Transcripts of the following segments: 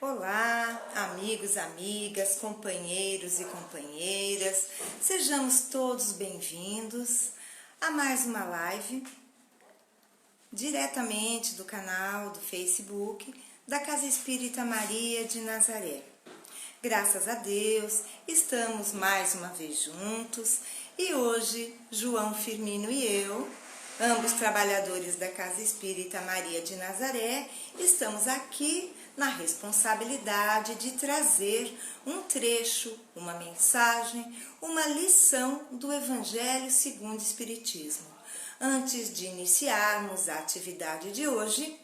Olá, amigos, amigas, companheiros e companheiras, sejamos todos bem-vindos a mais uma live diretamente do canal do Facebook da Casa Espírita Maria de Nazaré. Graças a Deus, estamos mais uma vez juntos e hoje João Firmino e eu, ambos trabalhadores da Casa Espírita Maria de Nazaré, estamos aqui na responsabilidade de trazer um trecho, uma mensagem, uma lição do Evangelho segundo o Espiritismo. Antes de iniciarmos a atividade de hoje,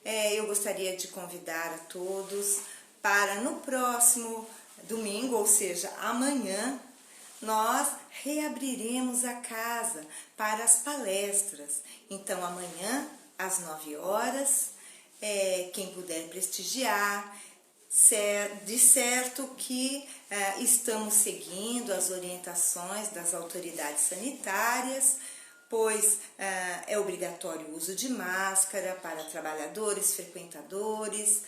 eu gostaria de convidar a todos para no próximo domingo, ou seja, amanhã, nós reabriremos a casa para as palestras. Então, amanhã, às 9 horas, quem puder prestigiar, de certo que estamos seguindo as orientações das autoridades sanitárias, pois é obrigatório o uso de máscara para trabalhadores, frequentadores,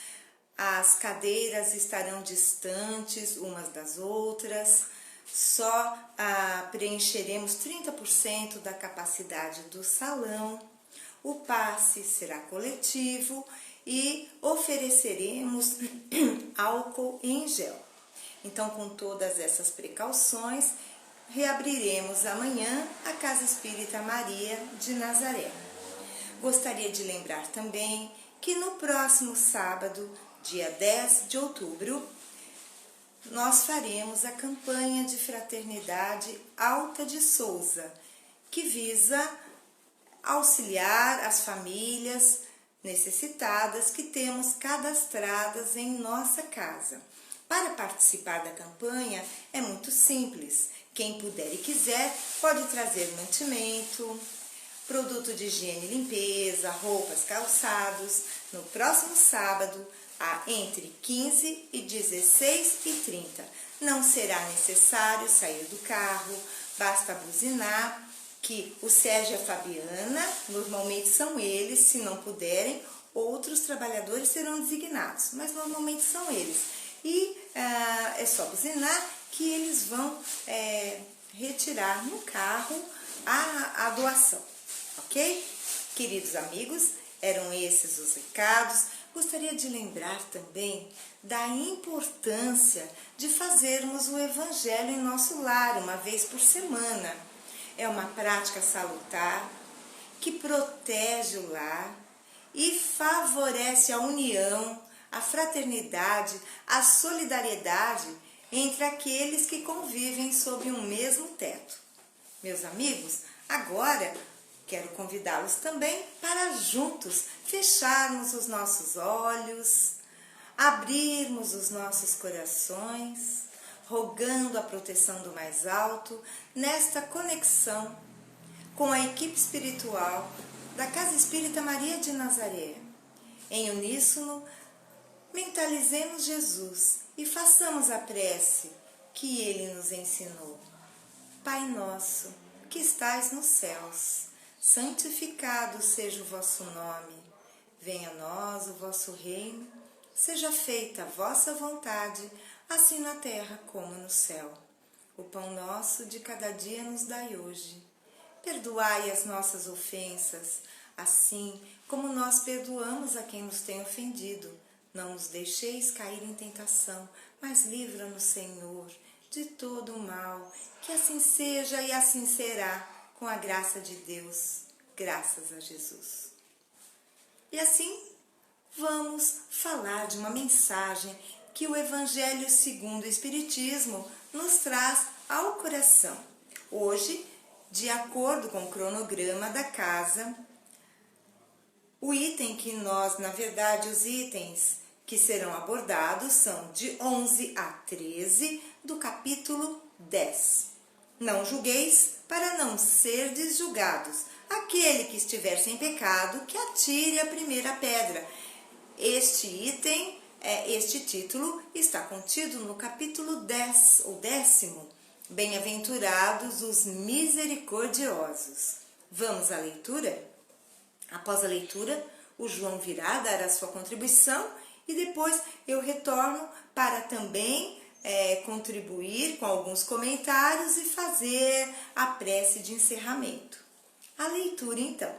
as cadeiras estarão distantes umas das outras, só preencheremos 30% da capacidade do salão, o passe será coletivo e ofereceremos álcool em gel. Então, com todas essas precauções, reabriremos amanhã a Casa Espírita Maria de Nazaré. Gostaria de lembrar também que no próximo sábado, dia 10 de outubro, nós faremos a campanha de fraternidade Alta de Souza, que visa auxiliar as famílias necessitadas que temos cadastradas em nossa casa. Para participar da campanha é muito simples. Quem puder e quiser pode trazer mantimento, produto de higiene e limpeza, roupas, calçados. No próximo sábado, entre 15 e 16h30. Não será necessário sair do carro, basta buzinar, que o Sérgio e a Fabiana, normalmente são eles, se não puderem, outros trabalhadores serão designados, mas normalmente são eles. E é só buzinar que eles vão retirar no carro a doação, ok? Queridos amigos, eram esses os recados. Gostaria de lembrar também da importância de fazermos o Evangelho em nosso lar, uma vez por semana. É uma prática salutar que protege o lar e favorece a união, a fraternidade, a solidariedade entre aqueles que convivem sob um mesmo teto. Meus amigos, agora quero convidá-los também para juntos fecharmos os nossos olhos, abrirmos os nossos corações, rogando a proteção do mais alto nesta conexão com a equipe espiritual da Casa Espírita Maria de Nazaré. Em uníssono, mentalizemos Jesus e façamos a prece que Ele nos ensinou. Pai nosso, que estais nos céus, santificado seja o vosso nome. Venha a nós o vosso reino, seja feita a vossa vontade, assim na terra como no céu. O pão nosso de cada dia nos dai hoje. Perdoai as nossas ofensas, assim como nós perdoamos a quem nos tem ofendido. Não nos deixeis cair em tentação, mas livra-nos, Senhor, de todo o mal. Que assim seja e assim será, com a graça de Deus, graças a Jesus. E assim, vamos falar de uma mensagem que o Evangelho segundo o Espiritismo nos traz ao coração. Hoje, de acordo com o cronograma da casa, o item que os itens que serão abordados são de 11 a 13 do capítulo 10. Não julgueis para não serdes julgados. Aquele que estiver sem pecado, que atire a primeira pedra. Este título está contido no capítulo 10, o 10º, Bem-aventurados os misericordiosos. Vamos à leitura? Após a leitura, o João virá dar a sua contribuição e depois eu retorno para também contribuir com alguns comentários e fazer a prece de encerramento. A leitura então.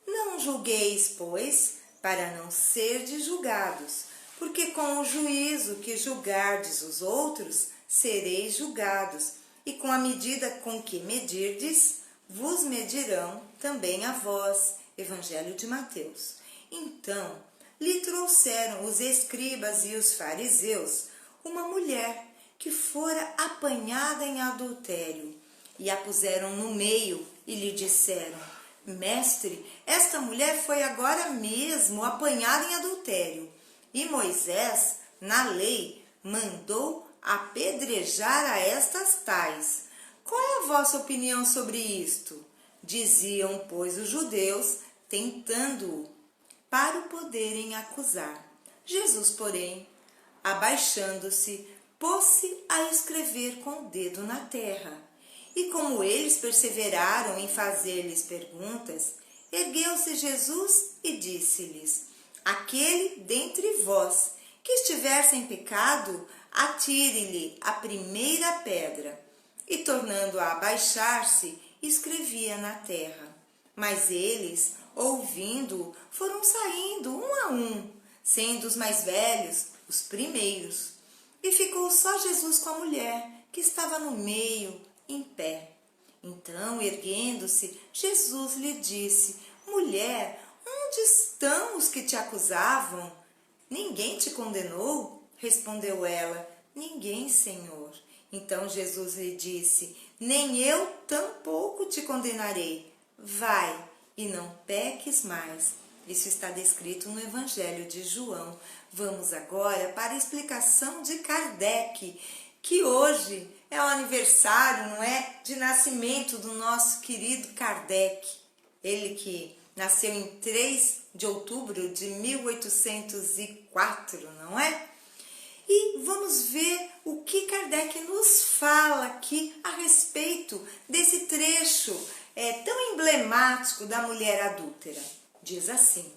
Não julgueis, pois, para não serdes julgados, porque com o juízo que julgardes os outros, sereis julgados, e com a medida com que medirdes, vos medirão também a vós. Evangelho de Mateus. Então, lhe trouxeram os escribas e os fariseus uma mulher que fora apanhada em adultério, e a puseram no meio e lhe disseram: Mestre, esta mulher foi agora mesmo apanhada em adultério, e Moisés, na lei, mandou apedrejar a estas tais. Qual é a vossa opinião sobre isto? Diziam, pois, os judeus, tentando-o, para o poderem acusar. Jesus, porém, abaixando-se, pôs-se a escrever com o dedo na terra. E como eles perseveraram em fazer-lhes perguntas, ergueu-se Jesus e disse-lhes: Aquele dentre vós que estiver sem pecado, atire-lhe a primeira pedra. E tornando a abaixar-se, escrevia na terra. Mas eles, ouvindo, foram saindo um a um, sendo os mais velhos os primeiros. E ficou só Jesus com a mulher, que estava no meio, em pé. Então, erguendo-se, Jesus lhe disse: Mulher, onde estão os que te acusavam? Ninguém te condenou? Respondeu ela: Ninguém, Senhor. Então Jesus lhe disse: Nem eu tampouco te condenarei. Vai e não peques mais. Isso está descrito no Evangelho de João. Vamos agora para a explicação de Kardec, que hoje é o aniversário, não é, de nascimento do nosso querido Kardec. Ele que nasceu em 3 de outubro de 1804, não é? E vamos ver o que Kardec nos fala aqui a respeito desse trecho tão emblemático da mulher adúltera. Diz assim: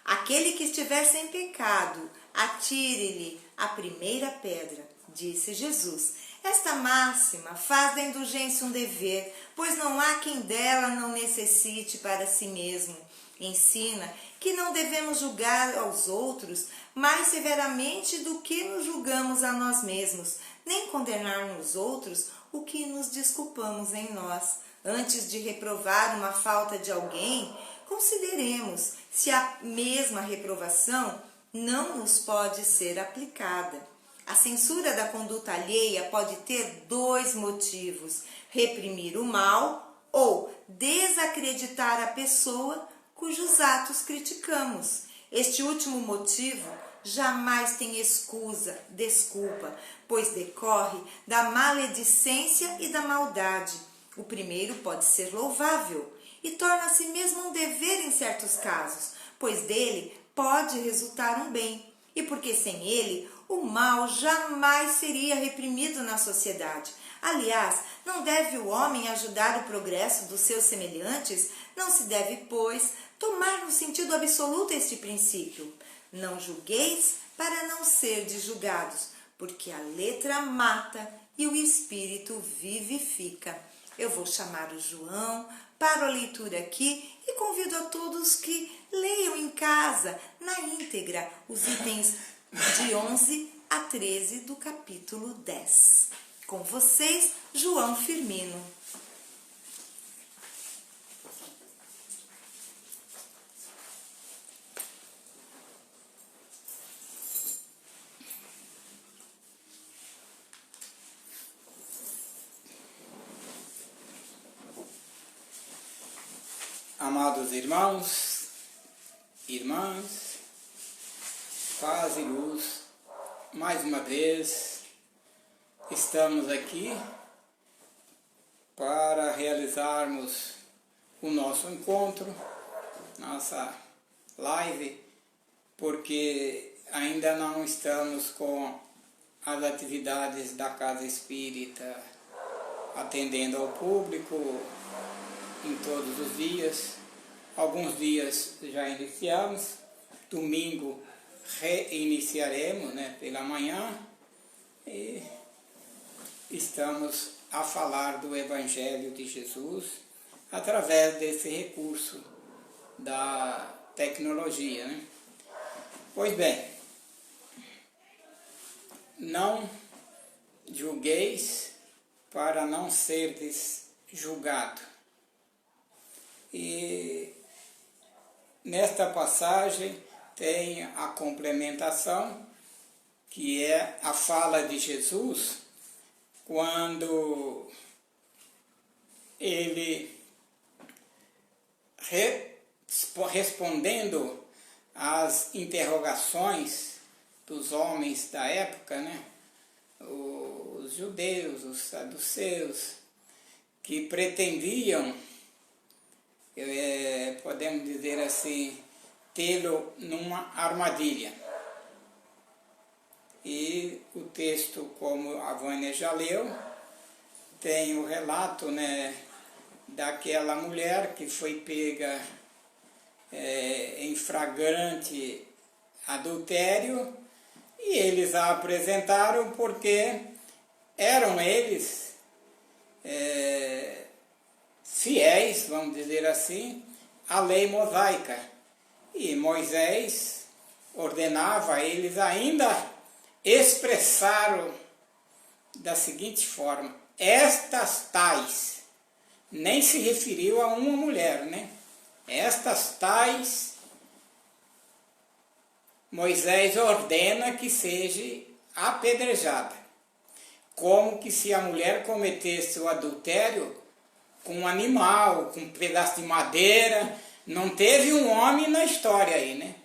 Aquele que estiver sem pecado, atire-lhe a primeira pedra, disse Jesus. Esta máxima faz da indulgência um dever, pois não há quem dela não necessite para si mesmo. Ensina que não devemos julgar aos outros mais severamente do que nos julgamos a nós mesmos, nem condenar nos outros o que nos desculpamos em nós. Antes de reprovar uma falta de alguém, consideremos se a mesma reprovação não nos pode ser aplicada. A censura da conduta alheia pode ter 2 motivos: reprimir o mal ou desacreditar a pessoa cujos atos criticamos. Este último motivo jamais tem desculpa, pois decorre da maledicência e da maldade. O primeiro pode ser louvável e torna-se mesmo um dever em certos casos, pois dele pode resultar um bem, e porque sem ele o mal jamais seria reprimido na sociedade. Aliás, não deve o homem ajudar o progresso dos seus semelhantes? Não se deve, pois, tomar no sentido absoluto este princípio. Não julgueis para não serdes julgados, porque a letra mata e o espírito vivifica. Eu vou chamar o João para a leitura aqui e convido a todos que leiam em casa, na íntegra, os itens de 11 a 13 do capítulo 10. Com vocês, João Firmino. Amados irmãos, irmãs, paz e luz, mais uma vez estamos aqui para realizarmos o nosso encontro, nossa live, porque ainda não estamos com as atividades da Casa Espírita atendendo ao público em todos os dias. Alguns dias já iniciamos. Domingo reiniciaremos, né, pela manhã e estamos a falar do Evangelho de Jesus através desse recurso da tecnologia, né? Pois bem, não julgueis para não serdes julgado. E nesta passagem tem a complementação, que é a fala de Jesus, quando ele, respondendo às interrogações dos homens da época, né, os judeus, os saduceus, que pretendiam, podemos dizer assim, tê-lo numa armadilha. E o texto, como a Vânia já leu, tem o relato, né, daquela mulher que foi pega em flagrante adultério, e eles a apresentaram porque eram eles fiéis, vamos dizer assim, à lei mosaica. E Moisés ordenava a eles, ainda expressaram da seguinte forma: estas tais, nem se referiu a uma mulher, né? Estas tais, Moisés ordena que seja apedrejada, como que se a mulher cometesse o adultério com um animal, com um pedaço de madeira. Não teve um homem na história aí, né?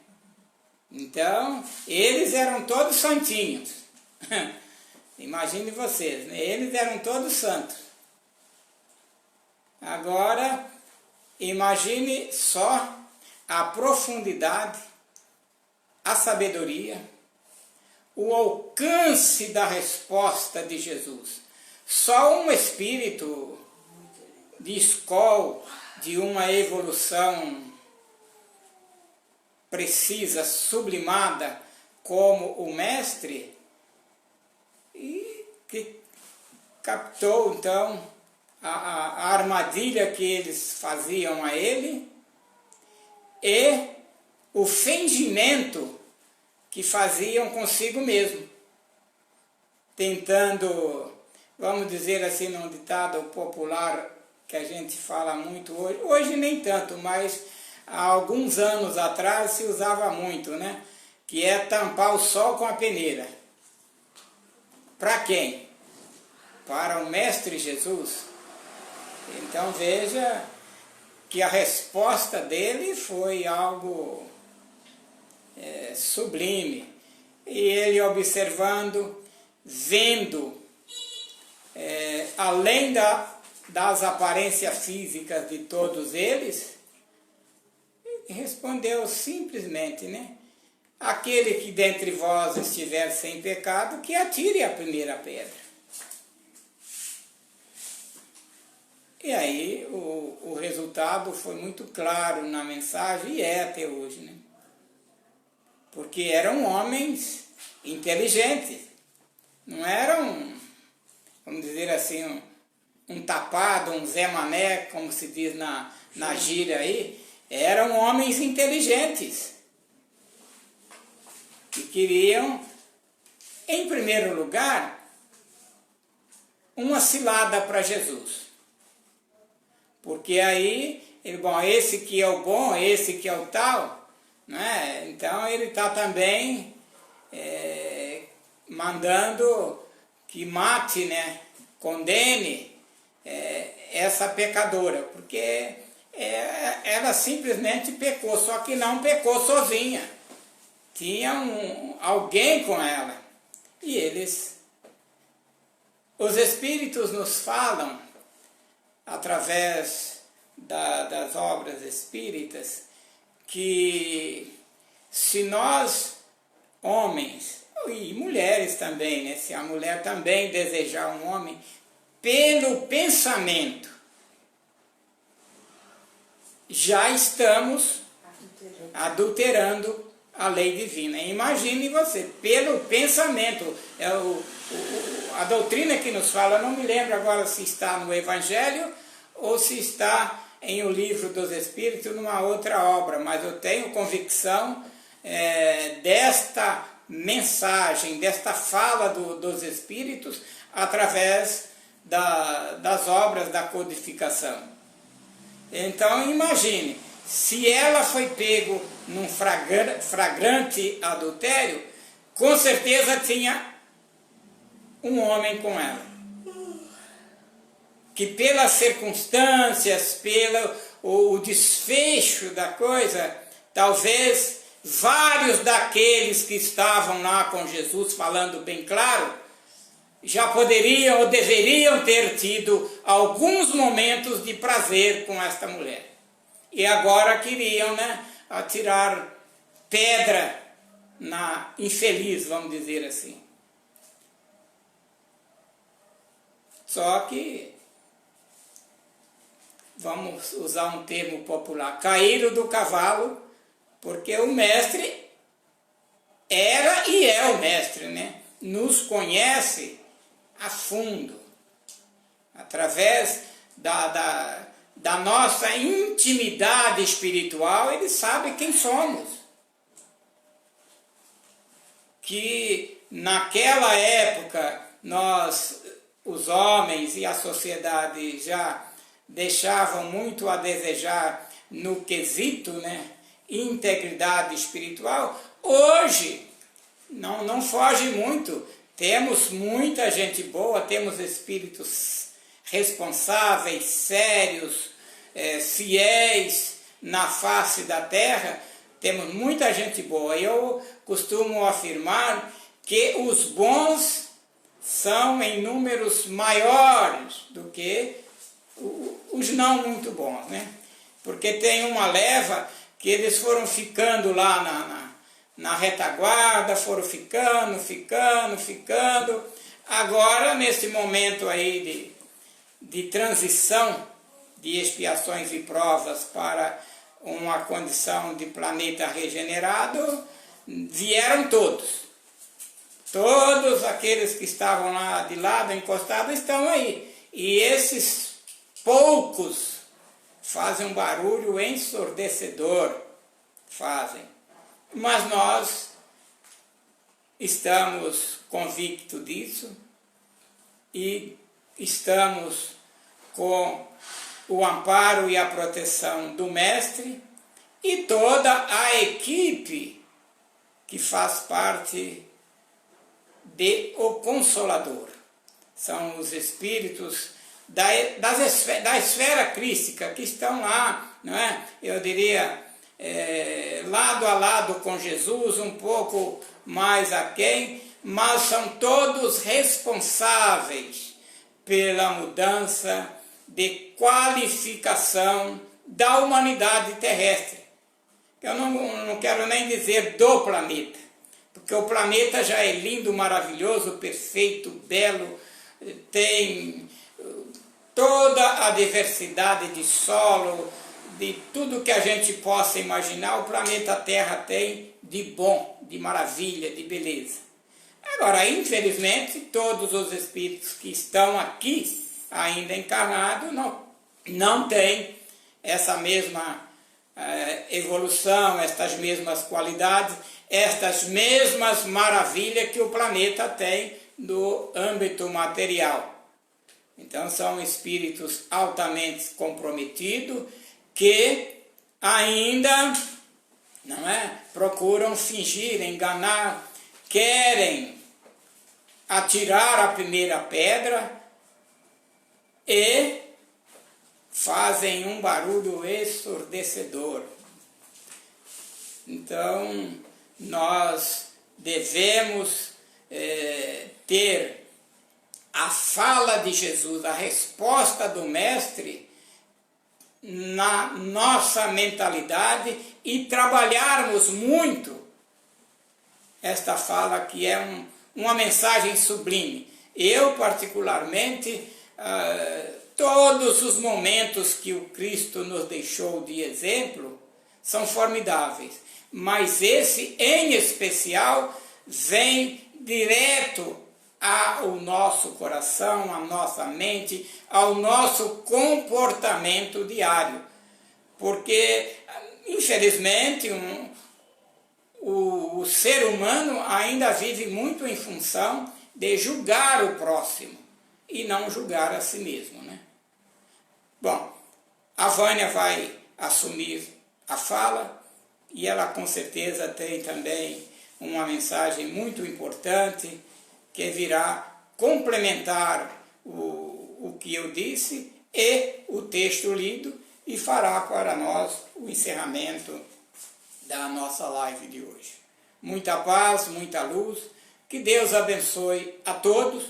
Então, eles eram todos santinhos. Imagine vocês, né? Eles eram todos santos. Agora, imagine só a profundidade, a sabedoria, o alcance da resposta de Jesus. Só um espírito de escola, de uma evolução precisa, sublimada, como o mestre, e que captou então a armadilha que eles faziam a ele e o fingimento que faziam consigo mesmo, tentando, vamos dizer assim, num ditado popular que a gente fala muito hoje nem tanto, mas há alguns anos atrás se usava muito, né? Que é tampar o sol com a peneira. Para quem? Para o Mestre Jesus. Então veja que a resposta dele foi algo sublime. E ele observando, vendo, além das aparências físicas de todos eles, respondeu simplesmente, né? Aquele que dentre vós estiver sem pecado, que atire a primeira pedra. E aí o resultado foi muito claro na mensagem, e é até hoje, né? Porque eram homens inteligentes, não eram, vamos dizer assim, um tapado, um Zé Mané, como se diz na gíria aí. Eram homens inteligentes, que queriam, em primeiro lugar, uma cilada para Jesus. Porque aí, esse que é o bom, esse que é o tal, né? Então ele está também mandando que mate, né? Condene essa pecadora, porque ela simplesmente pecou, só que não pecou sozinha. Tinha alguém com ela. E os Espíritos nos falam, através das obras espíritas, que se nós, homens, e mulheres também, né, se a mulher também desejar um homem, pelo pensamento, já estamos adulterando a lei divina. Imagine você, pelo pensamento, a doutrina que nos fala, não me lembro agora se está no Evangelho ou se está em O Livro dos Espíritos, numa outra obra, mas eu tenho convicção desta mensagem, desta fala dos Espíritos, através das obras da codificação. Então imagine, se ela foi pego num flagrante adultério, com certeza tinha um homem com ela, que pelas circunstâncias, pelo o desfecho da coisa, talvez vários daqueles que estavam lá com Jesus, falando bem claro, já poderiam ou deveriam ter tido alguns momentos de prazer com esta mulher. E agora queriam, né, atirar pedra na infeliz, vamos dizer assim. Só que, vamos usar um termo popular, caíram do cavalo, porque o mestre era e é o mestre, né? Nos conhece a fundo, através da nossa intimidade espiritual, ele sabe quem somos. Que naquela época nós, os homens e a sociedade, já deixavam muito a desejar no quesito, né, integridade espiritual. Hoje não foge muito. Temos muita gente boa, temos espíritos responsáveis, sérios, fiéis na face da terra, temos muita gente boa. Eu costumo afirmar que os bons são em números maiores do que os não muito bons, né? Porque tem uma leva que eles foram ficando lá na retaguarda, foram ficando. Agora, nesse momento aí de transição, de expiações e provas para uma condição de planeta regenerado, vieram todos. Todos aqueles que estavam lá de lado, encostados, estão aí. E esses poucos fazem um barulho ensurdecedor, fazem. Mas nós estamos convictos disso e estamos com o amparo e a proteção do Mestre e toda a equipe que faz parte de O Consolador. São os espíritos da esfera crística que estão lá, não é? Eu diria, lado a lado com Jesus, um pouco mais aquém, mas são todos responsáveis pela mudança de qualificação da humanidade terrestre. Eu não quero nem dizer do planeta, porque o planeta já é lindo, maravilhoso, perfeito, belo, tem toda a diversidade de solo, de tudo que a gente possa imaginar, o planeta Terra tem de bom, de maravilha, de beleza. Agora, infelizmente, todos os espíritos que estão aqui, ainda encarnados, não têm essa mesma evolução, estas mesmas qualidades, estas mesmas maravilhas que o planeta tem no âmbito material. Então, são espíritos altamente comprometidos que ainda procuram fingir, enganar, querem atirar a primeira pedra e fazem um barulho ensurdecedor. Então, nós devemos ter a fala de Jesus, a resposta do Mestre na nossa mentalidade e trabalharmos muito esta fala, que é uma mensagem sublime. Eu, particularmente, todos os momentos que o Cristo nos deixou de exemplo são formidáveis. mas esse em especial vem direto ao nosso coração, à nossa mente, ao nosso comportamento diário. Porque, infelizmente, o ser humano ainda vive muito em função de julgar o próximo e não julgar a si mesmo, né? Bom, a Vânia vai assumir a fala e ela com certeza tem também uma mensagem muito importante que virá complementar o que eu disse e o texto lido e fará para nós o encerramento da nossa live de hoje. Muita paz, muita luz, que Deus abençoe a todos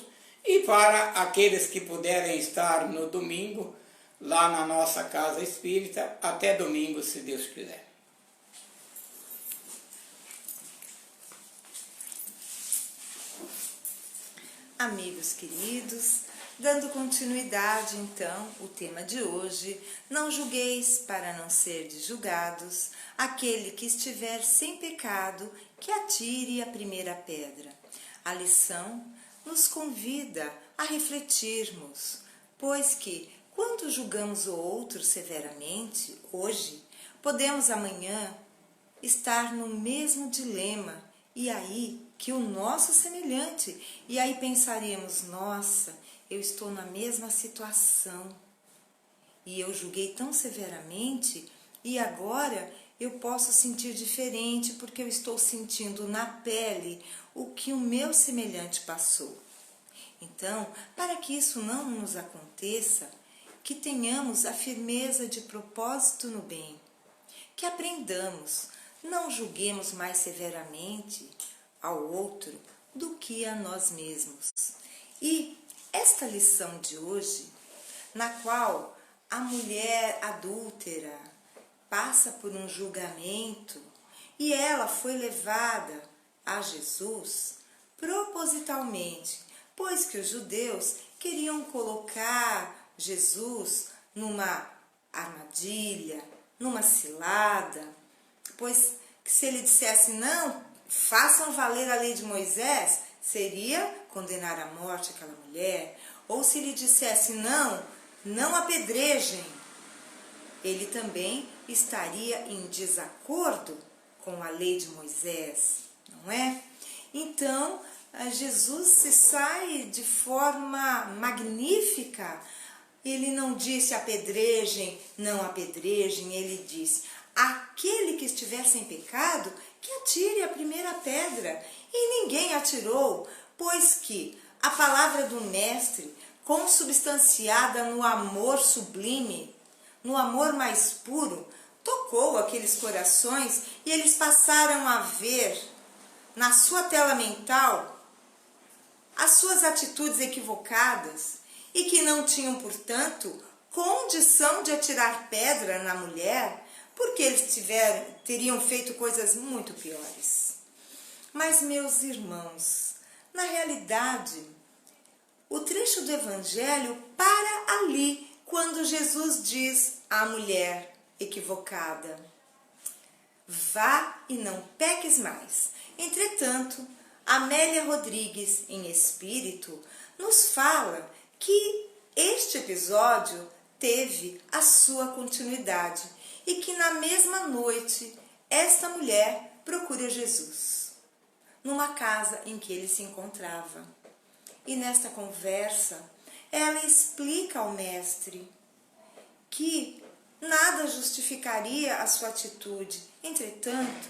e para aqueles que puderem estar no domingo, lá na nossa casa espírita, até domingo, se Deus quiser. Amigos queridos, dando continuidade então o tema de hoje, não julgueis para não serdes julgados, aquele que estiver sem pecado, que atire a primeira pedra. A lição nos convida a refletirmos, pois que quando julgamos o outro severamente, hoje, podemos amanhã estar no mesmo dilema, e aí que o nosso semelhante, e aí pensaríamos, nossa, eu estou na mesma situação, e eu julguei tão severamente, e agora eu posso sentir diferente, porque eu estou sentindo na pele o que o meu semelhante passou. Então, para que isso não nos aconteça, que tenhamos a firmeza de propósito no bem, que aprendamos, não julguemos mais severamente ao outro do que a nós mesmos. E esta lição de hoje, na qual a mulher adúltera passa por um julgamento e ela foi levada a Jesus propositalmente, pois que os judeus queriam colocar Jesus numa armadilha, numa cilada, pois que se ele dissesse não, façam valer a lei de Moisés, seria condenar à morte aquela mulher, ou se ele dissesse não, não apedrejem, ele também estaria em desacordo com a lei de Moisés, não é? Então, Jesus se sai de forma magnífica. Ele não disse apedrejem, não apedrejem, ele disse, aquele que estiver sem pecado, que atire a primeira pedra. E ninguém atirou, pois que a palavra do Mestre, consubstanciada no amor sublime, no amor mais puro, tocou aqueles corações e eles passaram a ver na sua tela mental as suas atitudes equivocadas e que não tinham, portanto, condição de atirar pedra na mulher, porque eles teriam feito coisas muito piores. Mas, meus irmãos, na realidade, o trecho do Evangelho para ali, quando Jesus diz à mulher equivocada, vá e não peques mais. Entretanto, Amélia Rodrigues, em espírito, nos fala que este episódio teve a sua continuidade e que na mesma noite esta mulher procura Jesus numa casa em que ele se encontrava. E nesta conversa ela explica ao mestre que nada justificaria a sua atitude. Entretanto,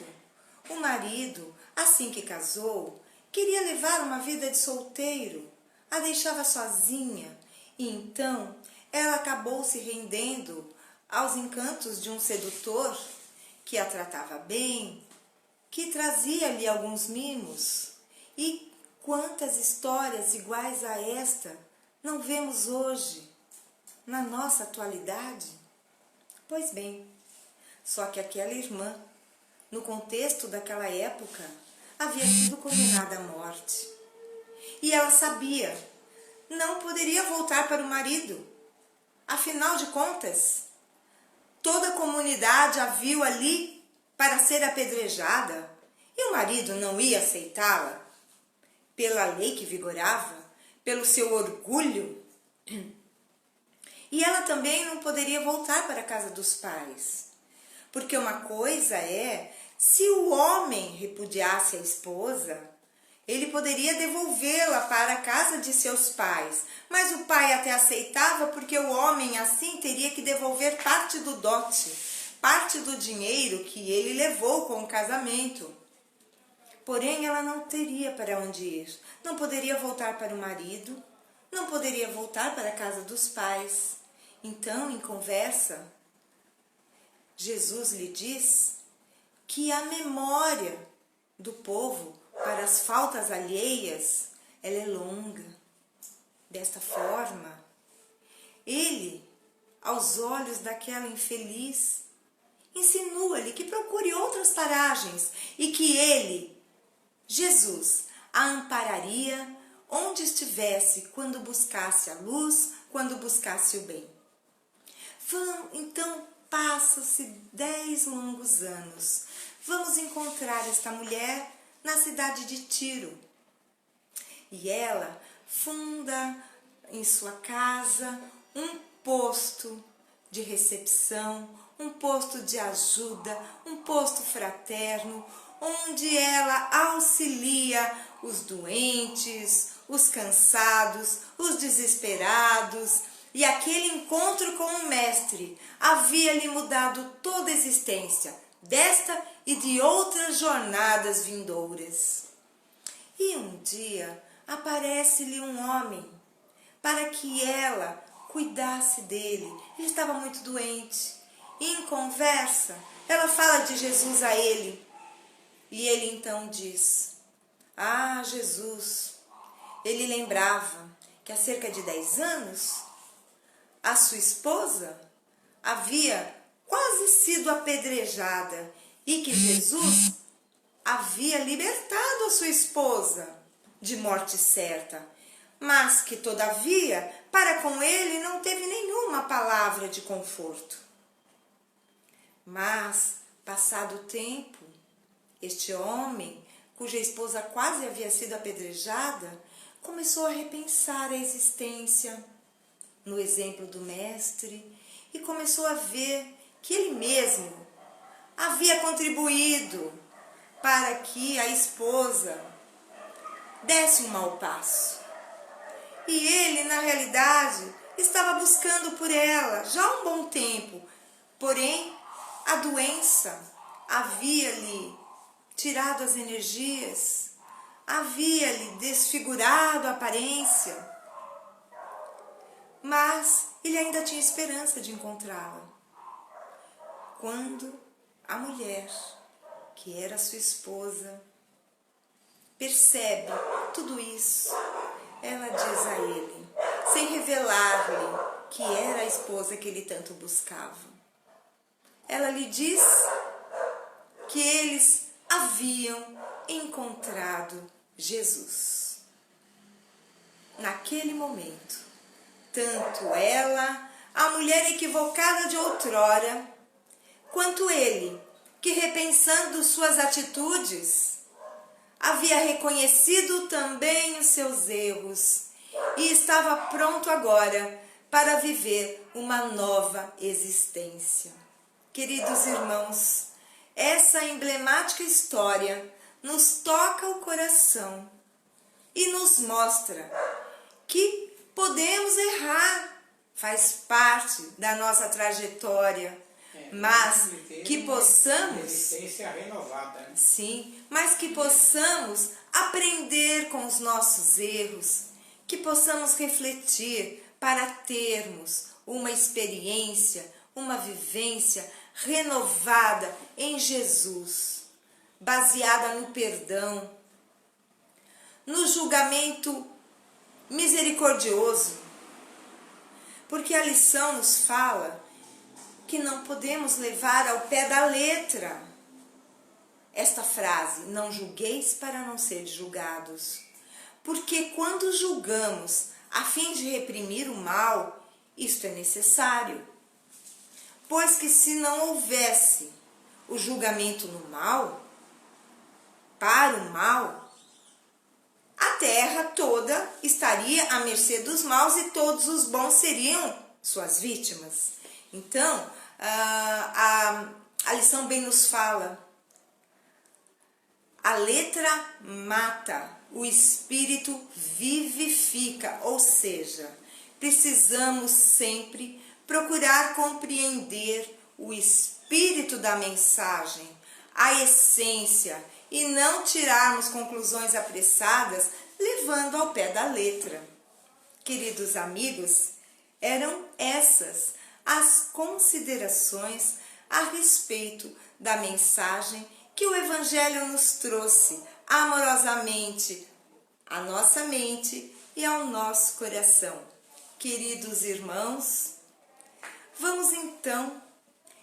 o marido, assim que casou, queria levar uma vida de solteiro, a deixava sozinha, e então ela acabou se rendendo aos encantos de um sedutor que a tratava bem, que trazia-lhe alguns mimos. E quantas histórias iguais a esta não vemos hoje, na nossa atualidade? Pois bem, só que aquela irmã, no contexto daquela época, havia sido condenada à morte. E ela sabia, não poderia voltar para o marido. Afinal de contas, toda a comunidade a viu ali para ser apedrejada e o marido não ia aceitá-la? Pela lei que vigorava, pelo seu orgulho. E ela também não poderia voltar para a casa dos pais. Porque uma coisa é, se o homem repudiasse a esposa, ele poderia devolvê-la para a casa de seus pais. Mas o pai até aceitava porque o homem assim teria que devolver parte do dote, parte do dinheiro que ele levou com o casamento. Porém, ela não teria para onde ir. Não poderia voltar para o marido, não poderia voltar para a casa dos pais. Então, em conversa, Jesus lhe diz que a memória do povo para as faltas alheias, ela é longa. Desta forma, ele, aos olhos daquela infeliz, insinua-lhe que procure outras paragens e que ele, Jesus, a ampararia onde estivesse quando buscasse a luz, quando buscasse o bem. Então, passam-se 10 longos anos. Vamos encontrar esta mulher na cidade de Tiro. E ela funda em sua casa um posto de recepção, um posto de ajuda, um posto fraterno, onde ela auxilia os doentes, os cansados, os desesperados. E aquele encontro com o Mestre havia lhe mudado toda a existência, desta e de outras jornadas vindouras. E um dia aparece-lhe um homem para que ela cuidasse dele. Ele estava muito doente. E em conversa, ela fala de Jesus a ele. E ele então diz: Ah, Jesus! Ele lembrava que há cerca de 10 anos, a sua esposa havia quase sido apedrejada e que Jesus havia libertado a sua esposa de morte certa, mas que, todavia, para com ele não teve nenhuma palavra de conforto. Mas, passado o tempo, este homem, cuja esposa quase havia sido apedrejada, começou a repensar a existência no exemplo do Mestre e começou a ver que ele mesmo havia contribuído para que a esposa desse um mau passo. E ele, na realidade, estava buscando por ela já há um bom tempo, porém a doença havia-lhe tirado as energias, havia-lhe desfigurado a aparência, mas ele ainda tinha esperança de encontrá-la. Quando a mulher, que era sua esposa, percebe tudo isso, ela diz a ele, sem revelar-lhe que era a esposa que ele tanto buscava. Ela lhe diz que eles haviam encontrado Jesus. Naquele momento, tanto ela, a mulher equivocada de outrora, quanto ele, que repensando suas atitudes, havia reconhecido também os seus erros e estava pronto agora para viver uma nova existência. Queridos irmãos, essa emblemática história nos toca o coração e nos mostra que podemos errar, faz parte da nossa trajetória, mas que possamos, existência renovada, né? Sim, mas que possamos aprender com os nossos erros, que possamos refletir para termos uma experiência, uma vivência renovada em Jesus, baseada no perdão, no julgamento misericordioso, porque a lição nos fala que não podemos levar ao pé da letra esta frase, não julgueis para não ser julgados. Porque quando julgamos a fim de reprimir o mal, isto é necessário. Pois que se não houvesse o julgamento no mal, para o mal, a terra toda estaria à mercê dos maus e todos os bons seriam suas vítimas. Então, a lição bem nos fala: a letra mata, o espírito vivifica, ou seja, precisamos sempre procurar compreender o espírito da mensagem, a essência, e não tirarmos conclusões apressadas levando ao pé da letra. Queridos amigos, eram essas as considerações a respeito da mensagem que o Evangelho nos trouxe amorosamente à nossa mente e ao nosso coração. Queridos irmãos, vamos então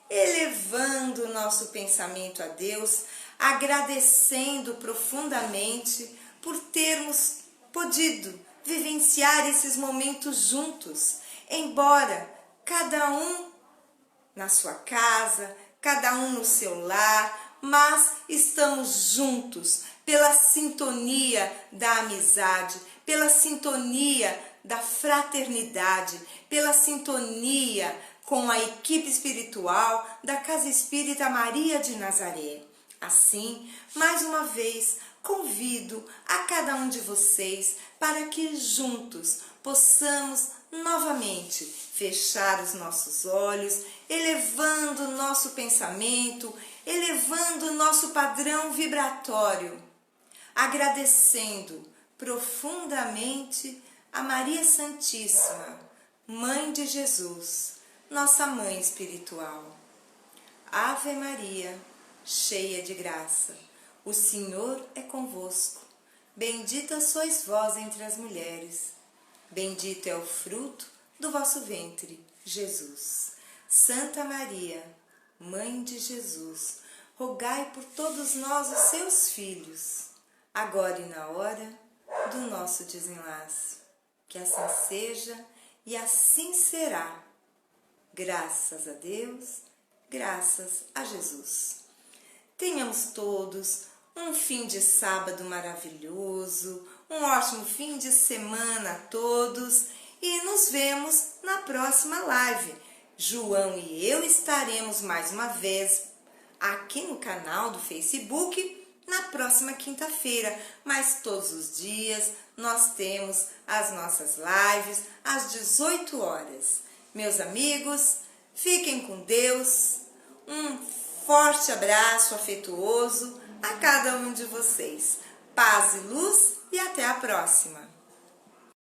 elevando o nosso pensamento a Deus, agradecendo profundamente por termos podido vivenciar esses momentos juntos, embora cada um na sua casa, cada um no seu lar, mas estamos juntos pela sintonia da amizade, pela sintonia da fraternidade, pela sintonia com a equipe espiritual da Casa Espírita Maria de Nazaré. Assim, mais uma vez, convido a cada um de vocês para que juntos possamos novamente fechar os nossos olhos, elevando o nosso pensamento, elevando o nosso padrão vibratório, agradecendo profundamente a Maria Santíssima, Mãe de Jesus, nossa Mãe espiritual. Ave Maria, cheia de graça, o Senhor é convosco. Bendita sois vós entre as mulheres. Bendito é o fruto do vosso ventre, Jesus. Santa Maria, Mãe de Jesus, rogai por todos nós, os seus filhos, agora e na hora do nosso desenlace. Que assim seja e assim será. Graças a Deus, graças a Jesus. Tenhamos todos um fim de sábado maravilhoso, um ótimo fim de semana a todos e nos vemos na próxima live. João e eu estaremos mais uma vez aqui no canal do Facebook na próxima quinta-feira, mas todos os dias nós temos as nossas lives às 18 horas. Meus amigos, fiquem com Deus, um forte abraço afetuoso a cada um de vocês. Paz e luz e até a próxima!